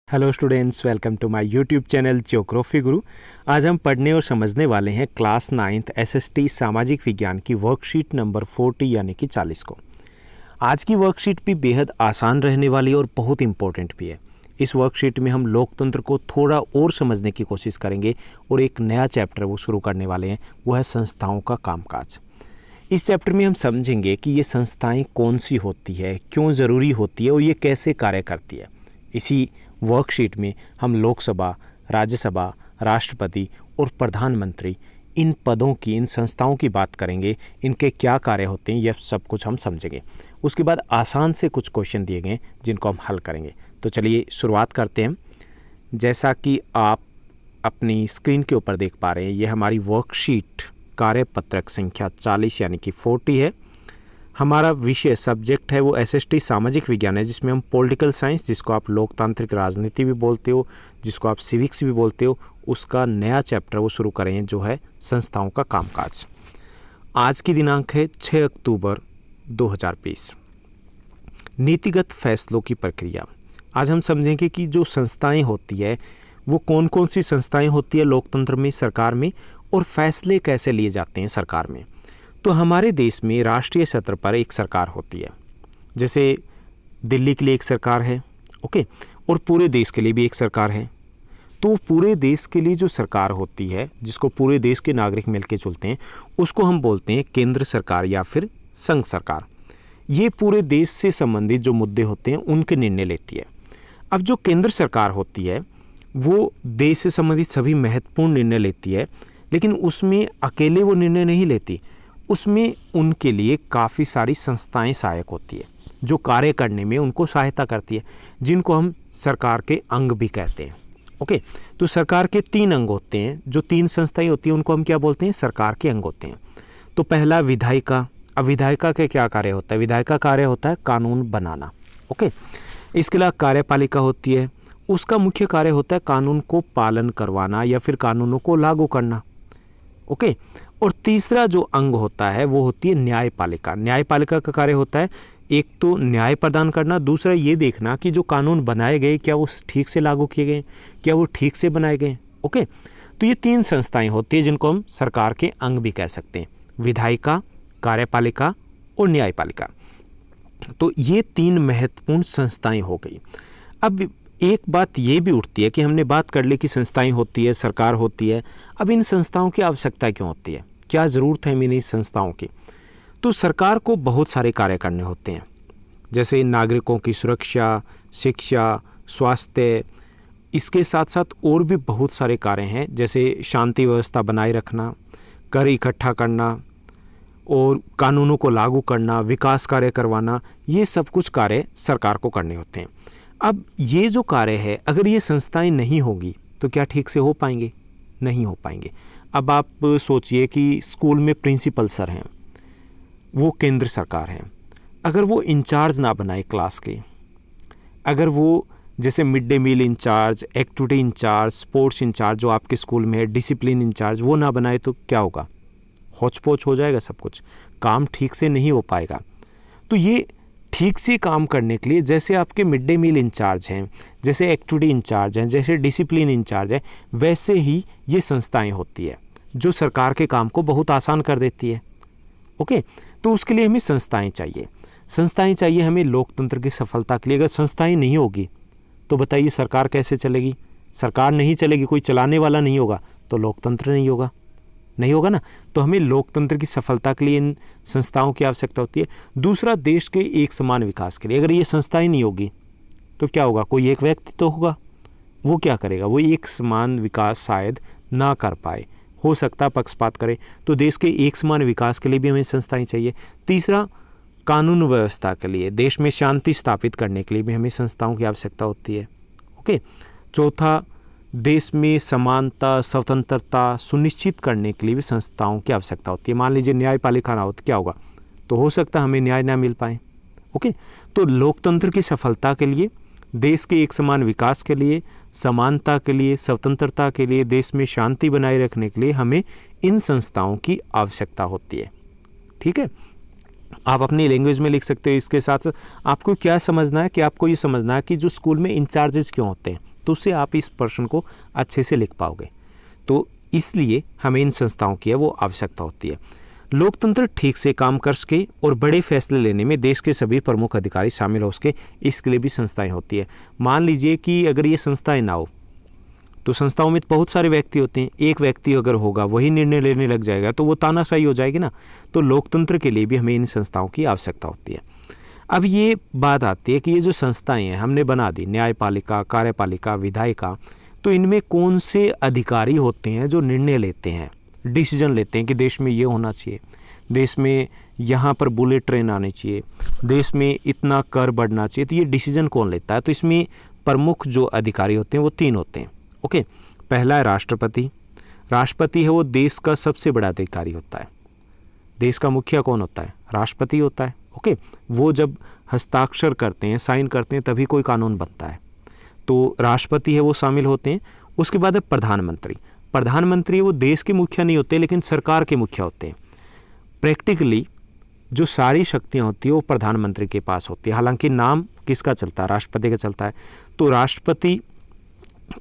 Hello students, welcome to my YouTube channel geography guru. आज हम पढ़ने और समझने वाले हैं क्लास 9th एसएसटी सामाजिक विज्ञान की वर्कशीट नंबर 40 यानी कि 40 को। आज की वर्कशीट भी बेहद आसान रहने वाली और बहुत इंपॉर्टेंट भी है। इस वर्कशीट में हम लोकतंत्र को थोड़ा और समझने की कोशिश करेंगे और एक नया चैप्टर वो शुरू करने वाले हैं, वो है संस्थाओं का कामकाज। इस चैप्टर में हम समझेंगे कि ये संस्थाएं कौन सी होती है, क्यों ज़रूरी होती है और ये कैसे कार्य करती है। इसी वर्कशीट में हम लोकसभा, राज्यसभा, राष्ट्रपति और प्रधानमंत्री इन पदों की, इन संस्थाओं की बात करेंगे, इनके क्या कार्य होते हैं, यह सब कुछ हम समझेंगे। उसके बाद आसान से कुछ क्वेश्चन दिए गए जिनको हम हल करेंगे। तो चलिए शुरुआत करते हैं। जैसा कि आप अपनी स्क्रीन के ऊपर देख पा रहे हैं, यह हमारी वर्कशीट कार्यपत्रक संख्या 40 यानी कि 40 है। हमारा विषय सब्जेक्ट है वो एसएसटी सामाजिक विज्ञान है, जिसमें हम पॉलिटिकल साइंस, जिसको आप लोकतांत्रिक राजनीति भी बोलते हो, जिसको आप सिविक्स भी बोलते हो, उसका नया चैप्टर वो शुरू करें जो है संस्थाओं का कामकाज। आज की दिनांक है 6 अक्टूबर 2020। नीतिगत फैसलों की प्रक्रिया। आज हम समझेंगे कि जो संस्थाएं होती है वो कौन कौन सी संस्थाएं होती है लोकतंत्र में, सरकार में, और फैसले कैसे लिए जाते हैं सरकार में। तो हमारे देश में राष्ट्रीय स्तर पर एक सरकार होती है, जैसे दिल्ली के लिए एक सरकार है, ओके, और पूरे देश के लिए भी एक सरकार है। तो पूरे देश के लिए जो सरकार होती है, जिसको पूरे देश के नागरिक मिलकर चलते हैं, उसको हम बोलते हैं केंद्र सरकार या फिर संघ सरकार। ये पूरे देश से संबंधित जो मुद्दे होते हैं उनके निर्णय लेती है। अब जो केंद्र सरकार होती है वो देश से संबंधित सभी महत्वपूर्ण निर्णय लेती है, लेकिन उसमें अकेले वो निर्णय नहीं लेती, उसमें उनके लिए काफ़ी सारी संस्थाएं सहायक होती है जो कार्य करने में उनको सहायता करती है, जिनको हम सरकार के अंग भी कहते हैं। ओके, तो सरकार के 3 अंग होते हैं, जो 3 संस्थाएं होती हैं उनको हम क्या बोलते हैं, सरकार के अंग होते हैं। तो पहला विधायिका। अब विधायिका का क्या कार्य होता है? विधायिका कार्य होता है कानून बनाना। ओके, इसके अलावा कार्यपालिका होती है, उसका मुख्य कार्य होता है कानून को पालन करवाना या फिर कानूनों को लागू करना। ओके, और तीसरा जो अंग होता है वो होती है न्यायपालिका। न्यायपालिका का कार्य होता है एक तो न्याय प्रदान करना, दूसरा ये देखना कि जो कानून बनाए गए क्या वो ठीक से लागू किए गए, क्या वो ठीक से बनाए गए। ओके, तो ये 3 संस्थाएं होती है जिनको हम सरकार के अंग भी कह सकते हैं, विधायिका, कार्यपालिका और न्यायपालिका। तो ये 3 महत्वपूर्ण संस्थाएं हो गई। अब एक बात ये भी उठती है कि हमने बात कर ली कि संस्थाएं होती है, सरकार होती है, अब इन संस्थाओं की आवश्यकता क्यों होती है, क्या ज़रूरत है इन संस्थाओं की? तो सरकार को बहुत सारे कार्य करने होते हैं, जैसे नागरिकों की सुरक्षा, शिक्षा, स्वास्थ्य। इसके साथ साथ और भी बहुत सारे कार्य हैं, जैसे शांति व्यवस्था बनाए रखना, कर इकट्ठा करना और कानूनों को लागू करना, विकास कार्य करवाना। ये सब कुछ कार्य सरकार को करने होते हैं। अब ये जो कार्य है, अगर ये संस्थाएं नहीं होगी तो क्या ठीक से हो पाएंगे? नहीं हो पाएंगे। अब आप सोचिए कि स्कूल में प्रिंसिपल सर हैं, वो केंद्र सरकार हैं। अगर वो इंचार्ज ना बनाए क्लास के, अगर वो जैसे mid day meal incharge, activity incharge, sports incharge जो आपके स्कूल में है, डिसिप्लिन इंचार्ज, वो ना बनाए तो क्या होगा? होच पोच हो जाएगा सब कुछ, काम ठीक से नहीं हो पाएगा। तो ये ठीक से काम करने के लिए, जैसे आपके मिड डे मील इंचार्ज हैं, जैसे एक्टिविटी इंचार्ज हैं, जैसे डिसिप्लिन इंचार्ज है, वैसे ही ये संस्थाएं होती है जो सरकार के काम को बहुत आसान कर देती है। ओके, तो उसके लिए हमें संस्थाएं चाहिए। संस्थाएं चाहिए हमें लोकतंत्र की सफलता के लिए। अगर संस्थाएं नहीं होगी तो बताइए सरकार कैसे चलेगी? सरकार नहीं चलेगी, कोई चलाने वाला नहीं होगा, तो लोकतंत्र नहीं होगा ना। तो हमें लोकतंत्र की सफलता के लिए इन संस्थाओं की आवश्यकता होती है। दूसरा, देश के एक समान विकास के लिए। अगर ये संस्थाएं नहीं होगी तो क्या होगा? कोई एक व्यक्ति तो होगा, वो क्या करेगा? वो एक समान विकास शायद ना कर पाए, हो सकता पक्षपात करे। तो देश के एक समान विकास के लिए भी हमें संस्थाएं चाहिए। तीसरा, कानून व्यवस्था के लिए, देश में शांति स्थापित करने के लिए भी हमें संस्थाओं की आवश्यकता होती है। ओके, चौथा, देश में समानता, स्वतंत्रता सुनिश्चित करने के लिए भी संस्थाओं की आवश्यकता होती है। मान लीजिए न्यायपालिका ना हो तो क्या होगा? तो हो सकता है हमें न्याय ना मिल पाए। ओके, तो लोकतंत्र की सफलता के लिए, देश के एक समान विकास के लिए, समानता के लिए, स्वतंत्रता के लिए, देश में शांति बनाए रखने के लिए हमें इन संस्थाओं की आवश्यकता होती है। ठीक है, आप अपनी लैंग्वेज में लिख सकते हो। इसके साथ साथ आपको क्या समझना है कि आपको ये समझना है कि जो स्कूल में इंचार्जेस क्यों होते हैं, तो उससे आप इस प्रश्न को अच्छे से लिख पाओगे। तो इसलिए हमें इन संस्थाओं की वो आवश्यकता होती है। लोकतंत्र ठीक से काम कर सके और बड़े फैसले लेने में देश के सभी प्रमुख अधिकारी शामिल हो सके, इसके लिए भी संस्थाएं होती है। मान लीजिए कि अगर ये संस्थाएं ना हो तो संस्थाओं में बहुत सारे व्यक्ति होते हैं, एक व्यक्ति अगर होगा वही निर्णय लेने लग जाएगा तो वो तानाशाही हो जाएगी ना। तो लोकतंत्र के लिए भी हमें इन संस्थाओं की आवश्यकता होती है। अब ये बात आती है कि ये जो संस्थाएं हैं हमने बना दी, न्यायपालिका, कार्यपालिका, विधायिका, तो इनमें कौन से अधिकारी होते हैं जो निर्णय लेते हैं, डिसीजन लेते हैं कि देश में ये होना चाहिए, देश में यहाँ पर बुलेट ट्रेन आनी चाहिए, देश में इतना कर बढ़ना चाहिए। तो ये डिसीजन कौन लेता है? तो इसमें प्रमुख जो अधिकारी होते हैं वो 3 होते हैं। ओके, पहला है राष्ट्रपति। राष्ट्रपति है वो देश का सबसे बड़ा अधिकारी होता है। देश का मुखिया कौन होता है? राष्ट्रपति होता है। ओके, वो जब हस्ताक्षर करते हैं, साइन करते हैं, तभी कोई कानून बनता है। तो राष्ट्रपति है वो शामिल होते हैं। उसके बाद है प्रधानमंत्री। प्रधानमंत्री वो देश के मुखिया नहीं होते लेकिन सरकार के मुखिया होते हैं। प्रैक्टिकली जो सारी शक्तियाँ होती है वो प्रधानमंत्री के पास होती है, हालांकि नाम किसका चलता है? राष्ट्रपति का चलता है। तो राष्ट्रपति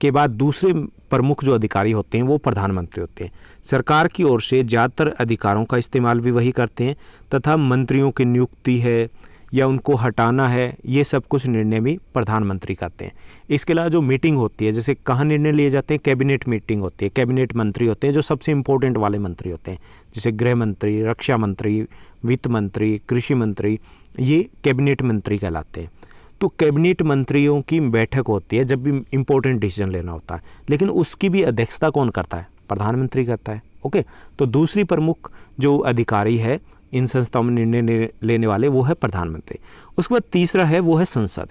के बाद दूसरे प्रमुख जो अधिकारी होते हैं वो प्रधानमंत्री होते हैं। सरकार की ओर से ज़्यादातर अधिकारों का इस्तेमाल भी वही करते हैं तथा मंत्रियों की नियुक्ति है या उनको हटाना है, ये सब कुछ निर्णय भी प्रधानमंत्री करते हैं। इसके अलावा जो मीटिंग होती है, जैसे कहाँ निर्णय लिए जाते हैं? कैबिनेट मीटिंग होती है। कैबिनेट मंत्री होते हैं जो सबसे इंपॉर्टेंट वाले मंत्री होते हैं, जैसे गृह मंत्री, रक्षा मंत्री, वित्त मंत्री, कृषि मंत्री, ये कैबिनेट मंत्री कहलाते हैं। तो कैबिनेट मंत्रियों की बैठक होती है जब भी इम्पोर्टेंट डिसीजन लेना होता है, लेकिन उसकी भी अध्यक्षता कौन करता है? प्रधानमंत्री करता है। ओके, तो दूसरी प्रमुख जो अधिकारी है इन संस्थाओं में निर्णय लेने वाले वो है प्रधानमंत्री। उसके बाद तीसरा है वो है संसद।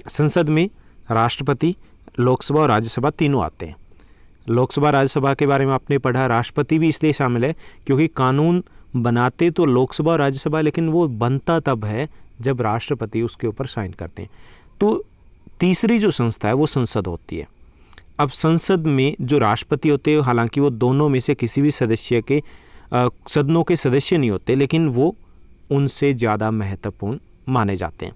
संसद में राष्ट्रपति, लोकसभा और राज्यसभा तीनों आते हैं। लोकसभा राज्यसभा के बारे में आपने पढ़ा। राष्ट्रपति भी इसलिए शामिल है क्योंकि कानून बनाते तो लोकसभा और राज्यसभा, लेकिन वो बनता तब है जब राष्ट्रपति उसके ऊपर साइन करते हैं। तो तीसरी जो संस्था है वो संसद होती है। अब संसद में जो राष्ट्रपति होते हैं, हालांकि वो दोनों में से किसी भी सदस्य के सदनों के सदस्य नहीं होते, लेकिन वो उनसे ज़्यादा महत्वपूर्ण माने जाते हैं।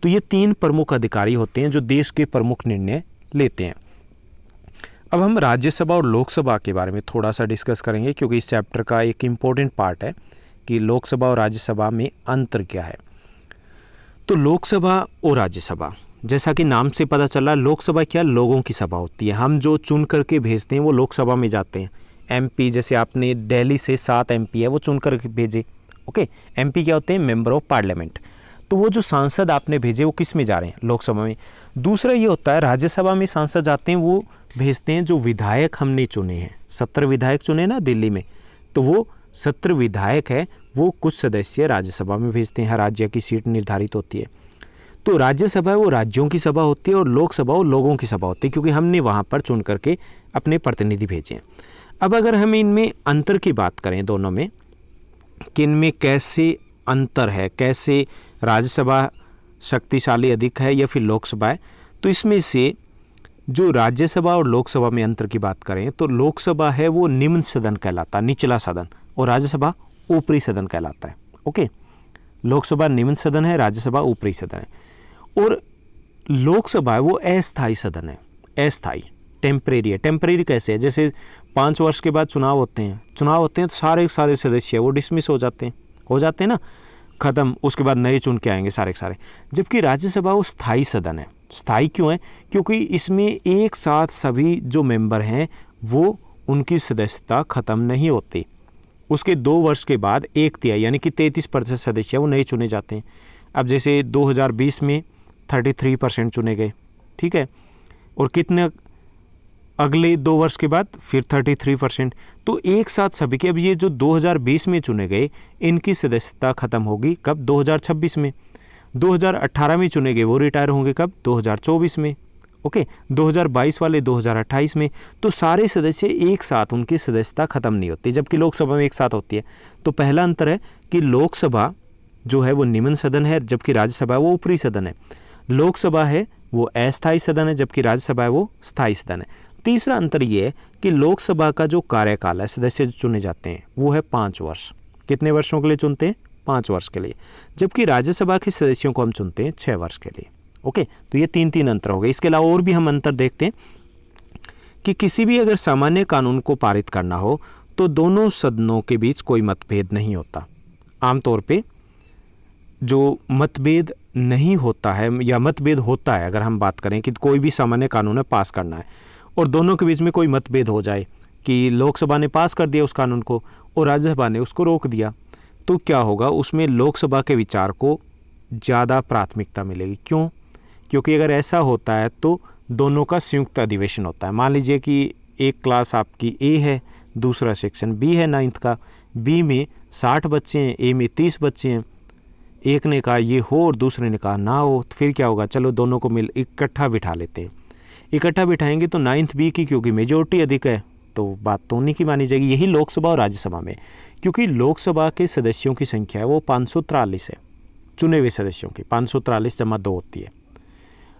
तो ये 3 प्रमुख अधिकारी होते हैं जो देश के प्रमुख निर्णय लेते हैं। अब हम राज्यसभा और लोकसभा के बारे में थोड़ा सा डिस्कस करेंगे क्योंकि इस चैप्टर का एक इम्पोर्टेंट पार्ट है कि लोकसभा और राज्यसभा में अंतर क्या है। तो लोकसभा और राज्यसभा, जैसा कि नाम से पता चला, लोकसभा क्या? लोगों की सभा होती है। हम जो चुन करके भेजते हैं वो लोकसभा में जाते हैं। एमपी, जैसे आपने दिल्ली से 7 एमपी है वो चुन कर भेजे। ओके, एमपी क्या होते हैं? Member of parliament. तो वो जो सांसद आपने भेजे वो किस में जा रहे हैं? लोकसभा में। दूसरा ये होता है राज्यसभा में सांसद जाते हैं, वो भेजते हैं जो विधायक हमने चुने हैं। 17 विधायक चुने ना दिल्ली में, तो वो 17 विधायक है वो कुछ सदस्य राज्यसभा में भेजते हैं। हर राज्य की सीट निर्धारित होती है। तो राज्यसभा वो राज्यों की सभा होती है और लोकसभा वो लोगों की सभा होती है, क्योंकि हमने वहाँ पर चुन करके अपने प्रतिनिधि भेजे हैं। अब अगर हम इनमें अंतर की बात करें दोनों में कि इनमें कैसे अंतर है, कैसे राज्यसभा शक्तिशाली अधिक है या फिर लोकसभा है, तो इसमें से जो राज्यसभा और लोकसभा में अंतर की बात करें तो लोकसभा है वो निम्न सदन कहलाता है, निचला सदन, और राज्यसभा ऊपरी सदन कहलाता है। ओके, लोकसभा निम्न सदन है, राज्यसभा ऊपरी सदन है। और लोकसभा है वो अस्थायी सदन है, अस्थायी, टेम्परेरी है। टेम्परेरी कैसे है? जैसे 5 वर्ष के बाद चुनाव होते हैं तो सारे सदस्य वो डिसमिस हो जाते हैं ना, ख़त्म। उसके बाद नए चुन के आएंगे सारे। जबकि राज्यसभा वो स्थायी सदन है। स्थायी क्यों है? क्योंकि इसमें एक साथ सभी जो मेंबर हैं वो उनकी सदस्यता ख़त्म नहीं होती। उसके 2 वर्ष के बाद 1/3 यानी कि 33% सदस्य वो नए चुने जाते हैं। अब जैसे 2020 में 33% चुने गए, ठीक है, और कितने अगले 2 वर्ष के बाद फिर 33%। तो एक साथ सभी के, अब ये जो 2020 में चुने गए इनकी सदस्यता खत्म होगी कब? 2026 में। 2018 में चुने गए वो रिटायर होंगे कब? 2024 में। ओके, 2022 वाले 2028 में। तो सारे सदस्य एक साथ उनकी सदस्यता खत्म नहीं होती, जबकि लोकसभा में एक साथ होती है। तो पहला अंतर है कि लोकसभा जो है वो निम्न सदन है, जबकि राज्यसभा वो ऊपरी सदन है। लोकसभा है वो अस्थायी सदन है, जबकि राज्यसभा है वो स्थायी सदन है। तीसरा अंतर ये है कि लोकसभा का जो कार्यकाल है, सदस्य चुने जाते हैं वो है 5 वर्ष। कितने वर्षों के लिए चुनते हैं? 5 वर्ष के लिए। जबकि राज्यसभा के सदस्यों को हम चुनते हैं 6 वर्ष के लिए। ओके, तो ये 3 अंतर हो गए। इसके अलावा और भी हम अंतर देखते हैं कि किसी भी अगर सामान्य कानून को पारित करना हो तो दोनों सदनों के बीच कोई मतभेद नहीं होता। आमतौर पे जो मतभेद नहीं होता है या मतभेद होता है, अगर हम बात करें कि कोई भी सामान्य कानून है पास करना है और दोनों के बीच में कोई मतभेद हो जाए कि लोकसभा ने पास कर दिया उस कानून को और राज्यसभा ने उसको रोक दिया, तो क्या होगा, उसमें लोकसभा के विचार को ज़्यादा प्राथमिकता मिलेगी। क्यों? क्योंकि अगर ऐसा होता है तो दोनों का संयुक्त अधिवेशन होता है। मान लीजिए कि एक क्लास आपकी ए है, दूसरा सेक्शन बी है 9th का, बी में 60 बच्चे हैं, ए में 30 बच्चे हैं। एक ने कहा ये हो और दूसरे ने कहा ना हो, तो फिर क्या होगा, चलो दोनों को मिल इकट्ठा बिठा लेते हैं। इकट्ठा बिठाएंगे तो 9th बी की क्योंकि मेजोरिटी अधिक है तो बात तो उन्हीं की मानी जाएगी। यही लोकसभा और राज्यसभा में, क्योंकि लोकसभा के सदस्यों की संख्या है वो 543 है, चुने हुए सदस्यों की 543 + 2 होती है,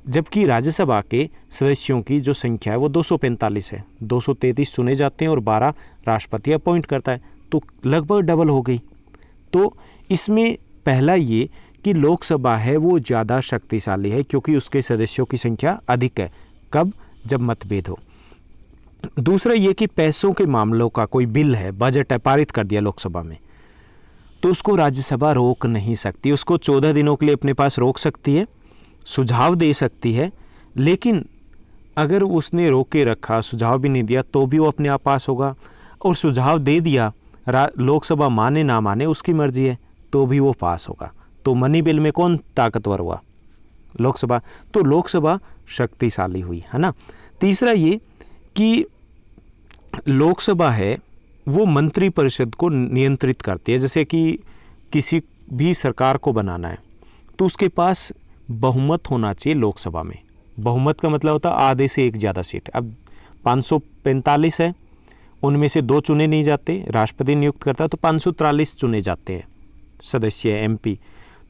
जबकि राज्यसभा के सदस्यों की जो संख्या है वो 245 है। 233 चुने जाते हैं और 12 राष्ट्रपति अपॉइंट करता है, तो लगभग डबल हो गई। तो इसमें पहला ये कि लोकसभा है वो ज़्यादा शक्तिशाली है क्योंकि उसके सदस्यों की संख्या अधिक है। कब? जब मतभेद हो। दूसरा ये कि पैसों के मामलों का कोई बिल है, बजट है, पारित कर दिया लोकसभा में, तो उसको राज्यसभा रोक नहीं सकती। उसको 14 दिनों के लिए अपने पास रोक सकती है, सुझाव दे सकती है, लेकिन अगर उसने रोक के रखा, सुझाव भी नहीं दिया, तो भी वो अपने आप पास होगा। और सुझाव दे दिया, लोकसभा माने ना माने उसकी मर्जी है, तो भी वो पास होगा। तो मनी बिल में कौन ताकतवर हुआ? लोकसभा। तो लोकसभा शक्तिशाली हुई, है ना। तीसरा ये कि लोकसभा है वो मंत्रिपरिषद को नियंत्रित करती है। जैसे कि किसी भी सरकार को बनाना है तो उसके पास बहुमत होना चाहिए लोकसभा में। बहुमत का मतलब होता है आधे से एक ज़्यादा सीट। अब 545 है, उनमें से 2 चुने नहीं जाते, राष्ट्रपति नियुक्त करता है, तो 543 चुने जाते हैं सदस्य एमपी।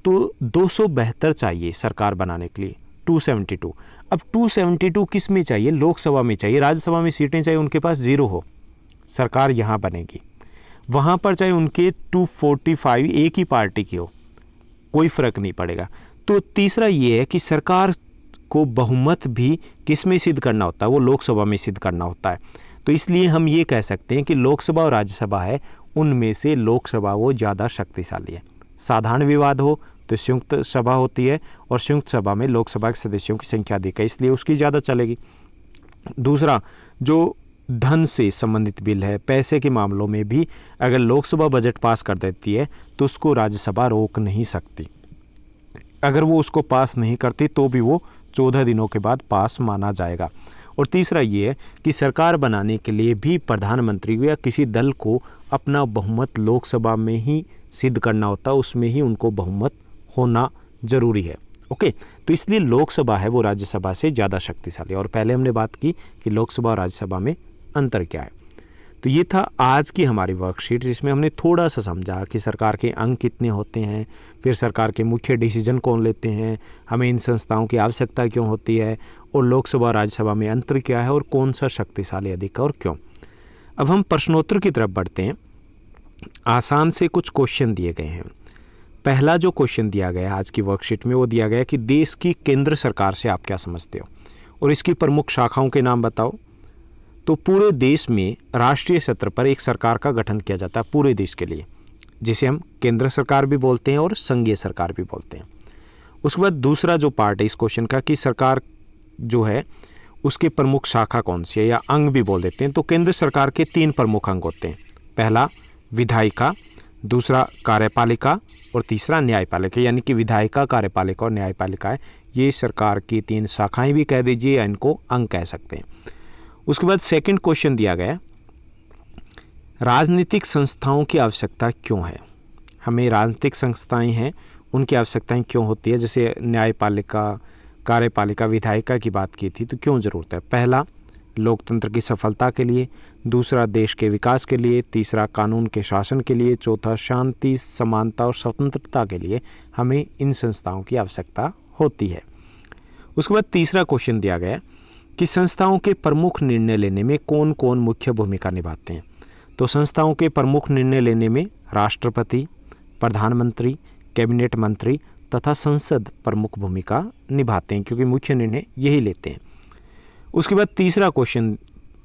तो 272 चाहिए सरकार बनाने के लिए, 272। अब 272 किस में चाहिए? लोकसभा में चाहिए। राज्यसभा में सीटें चाहिए उनके पास 0 हो, सरकार यहाँ बनेगी। वहाँ पर चाहे उनके 245 एक ही पार्टी की हो, कोई फ़र्क नहीं पड़ेगा। तो तीसरा ये है कि सरकार को बहुमत भी किस में सिद्ध करना होता है? वो लोकसभा में सिद्ध करना होता है। तो इसलिए हम ये कह सकते हैं कि लोकसभा और राज्यसभा है, उनमें से लोकसभा वो ज़्यादा शक्तिशाली है। साधारण विवाद हो तो संयुक्त सभा होती है और संयुक्त सभा में लोकसभा के सदस्यों की संख्या अधिक है, इसलिए उसकी ज़्यादा चलेगी। दूसरा, जो धन से संबंधित बिल है, पैसे के मामलों में भी अगर लोकसभा बजट पास कर देती है तो उसको राज्यसभा रोक नहीं सकती। अगर वो उसको पास नहीं करती तो भी वो 14 दिनों के बाद पास माना जाएगा। और तीसरा ये है कि सरकार बनाने के लिए भी प्रधानमंत्री को या किसी दल को अपना बहुमत लोकसभा में ही सिद्ध करना होता है, उसमें ही उनको बहुमत होना ज़रूरी है। ओके, तो इसलिए लोकसभा है वो राज्यसभा से ज़्यादा शक्तिशाली। और पहले हमने बात की कि लोकसभा और राज्यसभा में अंतर क्या है। तो ये था आज की हमारी वर्कशीट, जिसमें हमने थोड़ा सा समझा कि सरकार के अंग कितने होते हैं, फिर सरकार के मुख्य डिसीजन कौन लेते हैं, हमें इन संस्थाओं की आवश्यकता क्यों होती है, और लोकसभा और राज्यसभा में अंतर क्या है और कौन सा शक्तिशाली अधिक है और क्यों। अब हम प्रश्नोत्तर की तरफ बढ़ते हैं। आसान से कुछ क्वेश्चन दिए गए हैं। पहला जो क्वेश्चन दिया गया है आज की वर्कशीट में वो दिया गया है कि देश की केंद्र सरकार से आप क्या समझते हो और इसकी प्रमुख शाखाओं के नाम बताओ। तो पूरे देश में राष्ट्रीय स्तर पर एक सरकार का गठन किया जाता है पूरे देश के लिए, जिसे हम केंद्र सरकार भी बोलते हैं और संघीय सरकार भी बोलते हैं। उसके बाद दूसरा जो पार्ट है इस क्वेश्चन का कि सरकार जो है उसके प्रमुख शाखा कौन सी है या अंग भी बोल देते हैं। तो केंद्र सरकार के 3 प्रमुख अंग होते हैं। पहला विधायिका, दूसरा कार्यपालिका और तीसरा न्यायपालिका, यानी कि विधायिका, कार्यपालिका और न्यायपालिका है। ये सरकार की 3 शाखाएं भी कह दीजिए या इनको अंग कह सकते हैं। उसके बाद सेकंड क्वेश्चन दिया गया, राजनीतिक संस्थाओं की आवश्यकता क्यों है। हमें राजनीतिक संस्थाएं हैं उनकी आवश्यकताएं क्यों होती है। जैसे न्यायपालिका, कार्यपालिका, विधायिका की बात की थी, तो क्यों ज़रूरत है। पहला, लोकतंत्र की सफलता के लिए, दूसरा देश के विकास के लिए, तीसरा कानून के शासन के लिए, चौथा शांति, समानता और स्वतंत्रता के लिए हमें इन संस्थाओं की आवश्यकता होती है। उसके बाद तीसरा क्वेश्चन दिया गया कि संस्थाओं के प्रमुख निर्णय लेने में कौन कौन मुख्य भूमिका निभाते हैं। तो संस्थाओं के प्रमुख निर्णय लेने में राष्ट्रपति, प्रधानमंत्री, कैबिनेट मंत्री, तथा संसद प्रमुख भूमिका निभाते हैं, क्योंकि मुख्य निर्णय यही लेते हैं। उसके बाद तीसरा क्वेश्चन,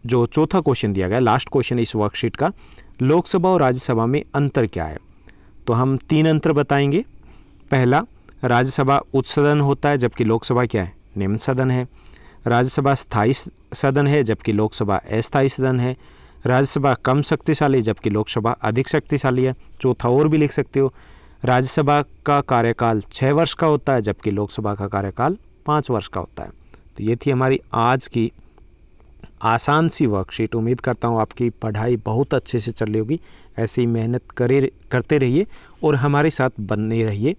जो चौथा क्वेश्चन दिया गया, लास्ट क्वेश्चन इस वर्कशीट का, लोकसभा और राज्यसभा में अंतर क्या है? तो हम 3 अंतर बताएंगे। पहला, राज्यसभा उच्च सदन होता है जबकि लोकसभा क्या है? निम्न सदन है। राज्यसभा स्थायी सदन है जबकि लोकसभा अस्थायी सदन है। राज्यसभा कम शक्तिशाली जबकि लोकसभा अधिक शक्तिशाली है। चौथा और भी लिख सकते हो, राज्यसभा का कार्यकाल 6 वर्ष का होता है जबकि लोकसभा का कार्यकाल 5 वर्ष का होता है। तो ये थी हमारी आज की आसान सी वर्कशीट। उम्मीद करता हूँ आपकी पढ़ाई बहुत अच्छे से चल रही होगी। ऐसे ही मेहनत करते रहिए और हमारे साथ बने रहिए।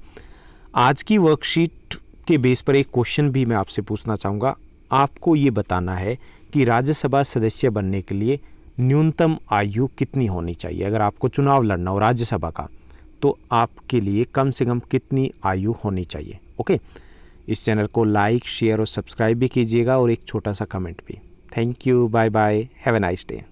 आज की वर्कशीट के बेस पर एक क्वेश्चन भी मैं आपसे पूछना चाहूँगा। आपको ये बताना है कि राज्यसभा सदस्य बनने के लिए न्यूनतम आयु कितनी होनी चाहिए। अगर आपको चुनाव लड़ना हो राज्यसभा का, तो आपके लिए कम से कम कितनी आयु होनी चाहिए। ओके, इस चैनल को लाइक, शेयर और सब्सक्राइब भी कीजिएगा और एक छोटा सा कमेंट भी। Thank you, bye bye, have a nice day.